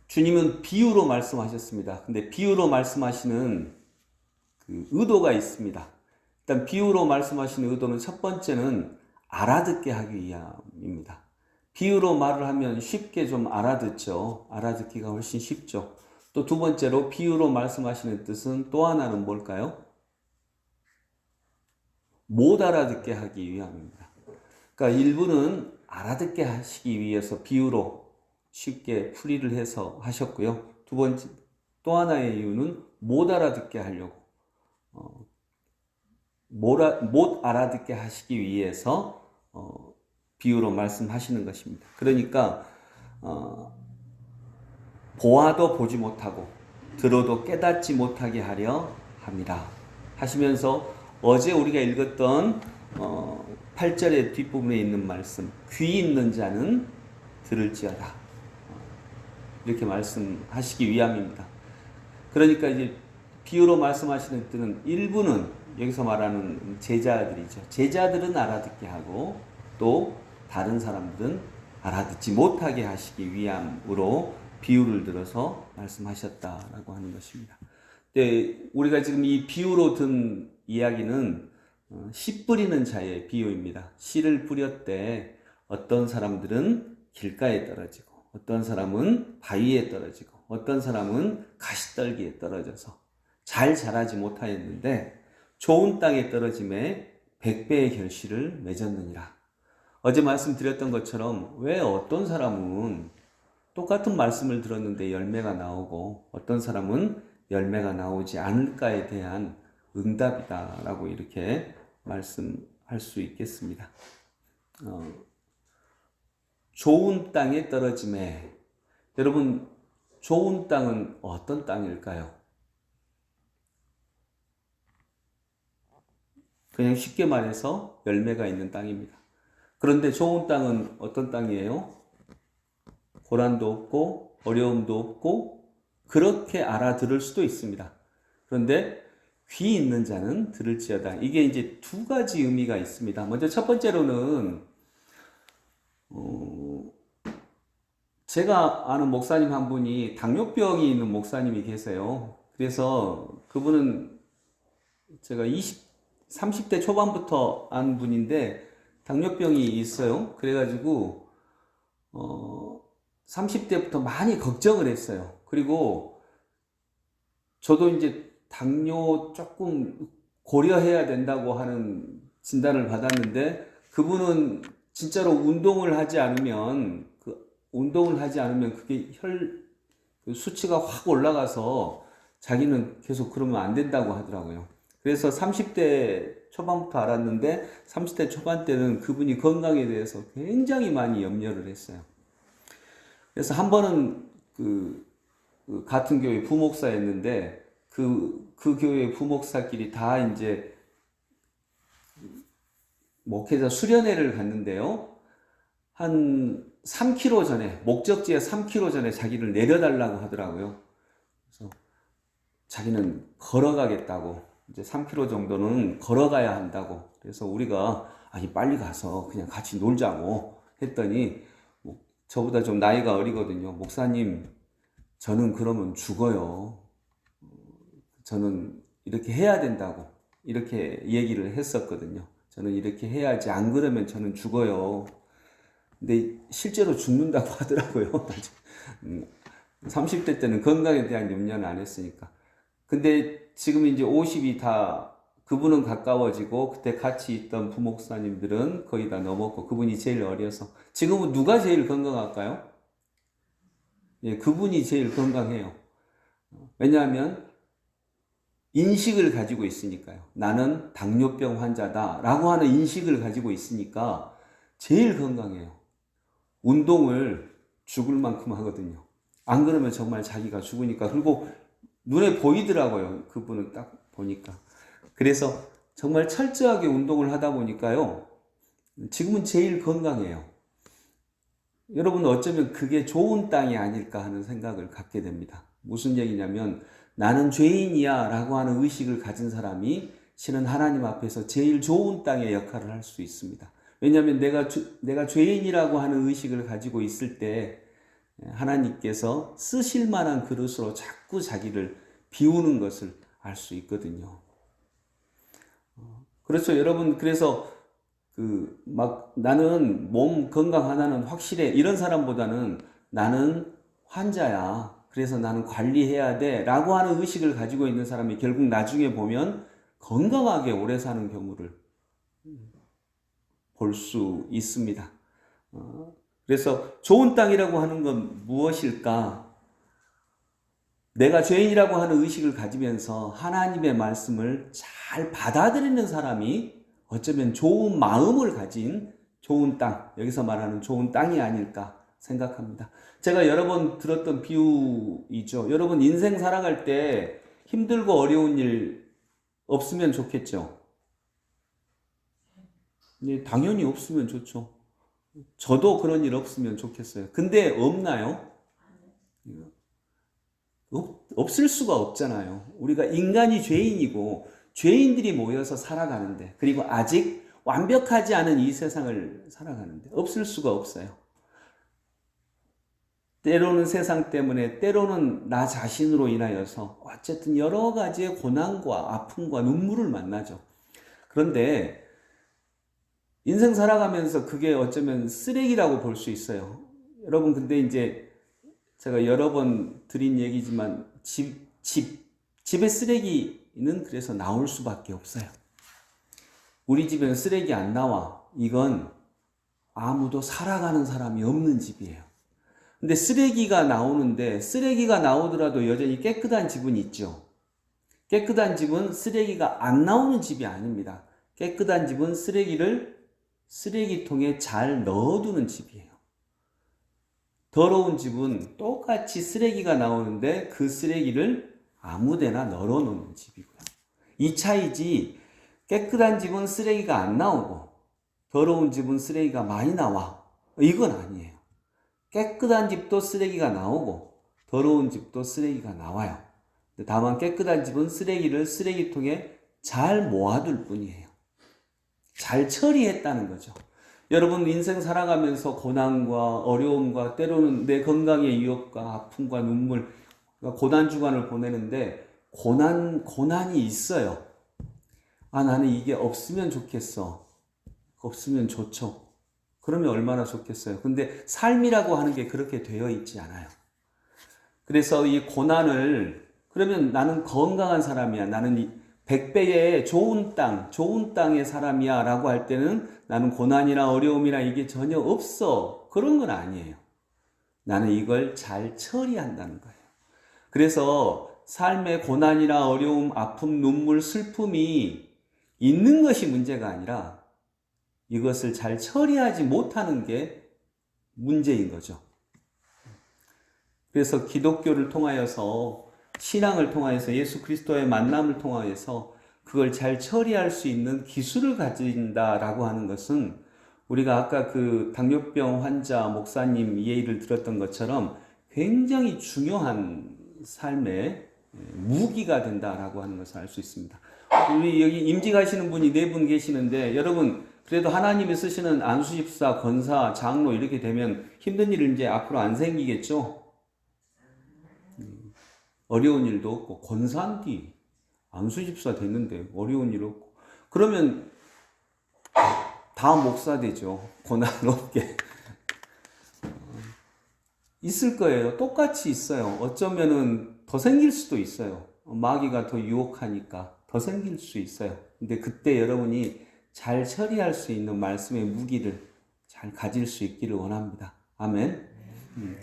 주님은 비유로 말씀하셨습니다. 근데 비유로 말씀하시는 그 의도가 있습니다. 일단 비유로 말씀하시는 의도는 첫 번째는 알아듣게 하기 위함입니다. 비유로 말을 하면 쉽게 좀 알아듣죠. 알아듣기가 훨씬 쉽죠. 또 두 번째로 비유로 말씀하시는 뜻은 또 하나는 뭘까요? 못 알아듣게 하기 위함입니다. 그러니까 일부는 알아듣게 하시기 위해서 비유로 쉽게 풀이를 해서 하셨고요. 두 번째, 또 하나의 이유는 못 알아듣게 하려고, 못 알아듣게 하시기 위해서 비유로 말씀하시는 것입니다. 그러니까 보아도 보지 못하고 들어도 깨닫지 못하게 하려 합니다. 하시면서 어제 우리가 읽었던 8절의 뒷부분에 있는 말씀, 귀 있는 자는 들을지어다, 이렇게 말씀하시기 위함입니다. 그러니까 이제 비유로 말씀하시는 뜻은 일부는 여기서 말하는 제자들이죠. 제자들은 알아듣게 하고 또 다른 사람들은 알아듣지 못하게 하시기 위함으로 비유를 들어서 말씀하셨다라고 하는 것입니다. 네, 우리가 지금 이 비유로 든 이야기는 씨 뿌리는 자의 비유입니다. 씨를 뿌렸대 어떤 사람들은 길가에 떨어지고 어떤 사람은 바위에 떨어지고 어떤 사람은 가시떨기에 떨어져서 잘 자라지 못하였는데 좋은 땅에 떨어짐에 100배의 결실을 맺었느니라. 어제 말씀드렸던 것처럼 왜 어떤 사람은 똑같은 말씀을 들었는데 열매가 나오고 어떤 사람은 열매가 나오지 않을까에 대한 응답이다라고 이렇게 말씀할 수 있겠습니다. 좋은 땅에 떨어짐에, 여러분 좋은 땅은 어떤 땅일까요? 그냥 쉽게 말해서 열매가 있는 땅입니다. 그런데 좋은 땅은 어떤 땅이에요? 고난도 없고 어려움도 없고 그렇게 알아들을 수도 있습니다. 그런데 귀 있는 자는 들을지어다. 이게 이제 두 가지 의미가 있습니다. 먼저 첫 번째로는 제가 아는 목사님 한 분이 당뇨병이 있는 목사님이 계세요. 그래서 그분은 제가 30대 초반부터 안 분인데 당뇨병이 있어요. 그래가지고 30대부터 많이 걱정을 했어요. 그리고 저도 이제 당뇨 조금 고려해야 된다고 하는 진단을 받았는데 그분은 진짜로 운동을 하지 않으면 그게 수치가 확 올라가서 자기는 계속 그러면 안 된다고 하더라고요. 그래서 30대 초반부터 알았는데 30대 초반 때는 그분이 건강에 대해서 굉장히 많이 염려를 했어요. 그래서 한 번은 그 같은 교회 부목사였는데 그 교회 부목사끼리 다 이제 목회자 수련회를 갔는데요. 한 3km 전에, 목적지에 3km 전에 자기를 내려달라고 하더라고요. 그래서 자기는 걸어가겠다고, 이제 3km 정도는 걸어가야 한다고. 그래서 우리가 아니 빨리 가서 그냥 같이 놀자고 했더니 저보다 좀 나이가 어리거든요. 목사님, 저는 그러면 죽어요. 저는 이렇게 해야 된다고 이렇게 얘기를 했었거든요. 저는 이렇게 해야지, 안 그러면 저는 죽어요. 근데 실제로 죽는다고 하더라고요. 30대 때는 건강에 대한 염려는 안 했으니까. 근데 지금 이제 50이 다, 그분은 가까워지고 그때 같이 있던 부목사님들은 거의 다 넘었고 그분이 제일 어려서 지금은 누가 제일 건강할까요? 예, 그분이 제일 건강해요. 왜냐하면 인식을 가지고 있으니까요. 나는 당뇨병 환자다 라고 하는 인식을 가지고 있으니까 제일 건강해요. 운동을 죽을 만큼 하거든요. 안 그러면 정말 자기가 죽으니까. 그리고 눈에 보이더라고요. 그분은 딱 보니까. 그래서 정말 철저하게 운동을 하다 보니까요. 지금은 제일 건강해요. 여러분 어쩌면 그게 좋은 땅이 아닐까 하는 생각을 갖게 됩니다. 무슨 얘기냐면 나는 죄인이야 라고 하는 의식을 가진 사람이 실은 하나님 앞에서 제일 좋은 땅의 역할을 할 수 있습니다. 왜냐하면 내가 죄인이라고 하는 의식을 가지고 있을 때 하나님께서 쓰실 만한 그릇으로 자꾸 자기를 비우는 것을 알 수 있거든요. 그렇죠. 여러분, 그래서 나는 몸 건강 하나는 확실해. 이런 사람보다는 나는 환자야. 그래서 나는 관리해야 돼. 라고 하는 의식을 가지고 있는 사람이 결국 나중에 보면 건강하게 오래 사는 경우를 볼 수 있습니다. 그래서 좋은 땅이라고 하는 건 무엇일까? 내가 죄인이라고 하는 의식을 가지면서 하나님의 말씀을 잘 받아들이는 사람이 어쩌면 좋은 마음을 가진 좋은 땅, 여기서 말하는 좋은 땅이 아닐까 생각합니다. 제가 여러 번 들었던 비유이죠. 여러분 인생 살아갈 때 힘들고 어려운 일 없으면 좋겠죠. 네, 당연히 없으면 좋죠. 저도 그런 일 없으면 좋겠어요. 근데 없나요? 없을 수가 없잖아요. 우리가 인간이 죄인이고 죄인들이 모여서 살아가는데, 그리고 아직 완벽하지 않은 이 세상을 살아가는데 없을 수가 없어요. 때로는 세상 때문에, 때로는 나 자신으로 인하여서 어쨌든 여러 가지의 고난과 아픔과 눈물을 만나죠. 그런데 인생 살아가면서 그게 어쩌면 쓰레기라고 볼 수 있어요. 여러분, 근데 이제 제가 여러 번 드린 얘기지만 집에 쓰레기는 그래서 나올 수밖에 없어요. 우리 집에는 쓰레기 안 나와. 이건 아무도 살아가는 사람이 없는 집이에요. 근데 쓰레기가 나오는데, 쓰레기가 나오더라도 여전히 깨끗한 집은 있죠. 깨끗한 집은 쓰레기가 안 나오는 집이 아닙니다. 깨끗한 집은 쓰레기를 쓰레기통에 잘 넣어두는 집이에요. 더러운 집은 똑같이 쓰레기가 나오는데 그 쓰레기를 아무데나 널어놓는 집이고요. 이 차이지, 깨끗한 집은 쓰레기가 안 나오고 더러운 집은 쓰레기가 많이 나와, 이건 아니에요. 깨끗한 집도 쓰레기가 나오고 더러운 집도 쓰레기가 나와요. 다만 깨끗한 집은 쓰레기를 쓰레기통에 잘 모아둘 뿐이에요. 잘 처리했다는 거죠. 여러분 인생 살아가면서 고난과 어려움과 때로는 내 건강의 위협과 아픔과 눈물, 고난 주간을 보내는데 고난이 있어요. 나는 이게 없으면 좋겠어. 없으면 좋죠. 그러면 얼마나 좋겠어요. 근데 삶이라고 하는 게 그렇게 되어 있지 않아요. 그래서 이 고난을, 그러면 나는 건강한 사람이야, 나는 100배의 좋은 땅의 사람이야 라고 할 때는 나는 고난이나 어려움이나 이게 전혀 없어, 그런 건 아니에요. 나는 이걸 잘 처리한다는 거예요. 그래서 삶의 고난이나 어려움, 아픔, 눈물, 슬픔이 있는 것이 문제가 아니라 이것을 잘 처리하지 못하는 게 문제인 거죠. 그래서 기독교를 통하여서, 신앙을 통하여서, 예수 그리스도의 만남을 통하여서 그걸 잘 처리할 수 있는 기술을 가진다라고 하는 것은, 우리가 아까 그 당뇨병 환자 목사님 예를 들었던 것처럼 굉장히 중요한 삶의 무기가 된다라고 하는 것을 알 수 있습니다. 우리 여기 임직 하시는 분이 4분 계시는데, 여러분 그래도 하나님이 쓰시는 안수집사, 권사, 장로 이렇게 되면 힘든 일은 이제 앞으로 안 생기겠죠? 어려운 일도 없고, 권사인디 안수집사 됐는데 어려운 일 없고, 그러면 다 목사 되죠. 고난 없게. 있을 거예요. 똑같이 있어요. 어쩌면은 더 생길 수도 있어요. 마귀가 더 유혹하니까 더 생길 수 있어요. 근데 그때 여러분이 잘 처리할 수 있는 말씀의 무기를 잘 가질 수 있기를 원합니다. 아멘.